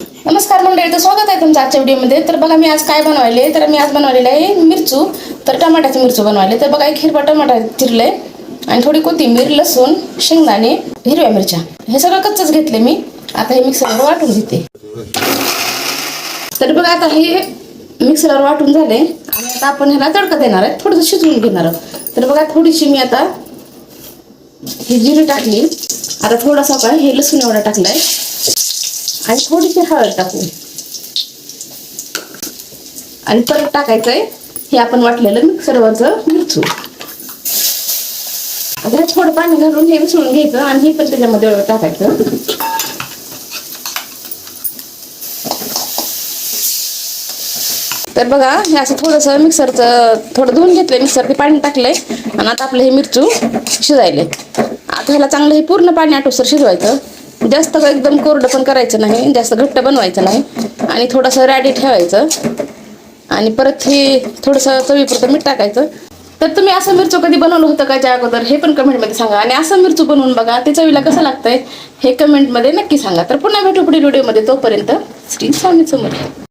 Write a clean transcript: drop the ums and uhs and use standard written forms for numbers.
नमस्कार मंडळी, तर स्वागत आहे तुमचं आजच्या व्हिडिओमध्ये. तर बघा मी आज काय बनवायले, तर मी आज बनवलेलं आहे मिरचू. तर टमाट्याचं मिरचू बनवायले. तर बघा एक हिरवा टमाटा चिरले आणि थोडी कोथिंबीर, लसूण, शेंगदाणे, हिरव्या मिरच्या, हे सगळं कच्चच घेतले मी. आता हे मिक्सरवर वाटून घेते. तर बघा आता हे मिक्सरवर वाटून झाले आणि आता आपण ह्याला तडका देणार आहे, थोडंसं शिजवून घेणार आहोत. तर बघा थोडीशी मी आता ही जिरी टाकली. आता थोडासा काय हे लसूण एवढा टाकलाय आणि थोडीशी हळद टाकू आणि परत टाकायचंय हे आपण वाटलेलं मिक्सरवरचं मिरचू. आता थोडं पाणी घालून हे मिसळून घ्यायचं आणि हे पण त्याच्यामध्ये टाकायचं. तर बघा हे असं थोडंसं मिक्सरचं थोडं धुवून घेतलंय, मिक्सर ते पाणी टाकलंय आणि आता आपलं हे मिरचू शिजायले. आता ह्याला चांगलं हे पूर्ण पाणी आटोसर शिजवायचं. जास्त एकदम कोरडं पण करायचं नाही, जास्त घट्ट बनवायचं नाही आणि थोडंसं रॅडी ठेवायचं. आणि परत हे थोडंसं चवीपुरतं मीठ टाकायचं. तर तुम्ही असं मिरचू कधी बनवलं होतं का त्या अगोदर, हे पण कमेंटमध्ये सांगा. आणि असं मिरचू बनवून बघा, ते चवीला कसं लागतंय हे कमेंटमध्ये नक्की सांगा. तर पुन्हा भेटू पुढील व्हिडिओमध्ये. तोपर्यंत श्री स्वामी समर्थ.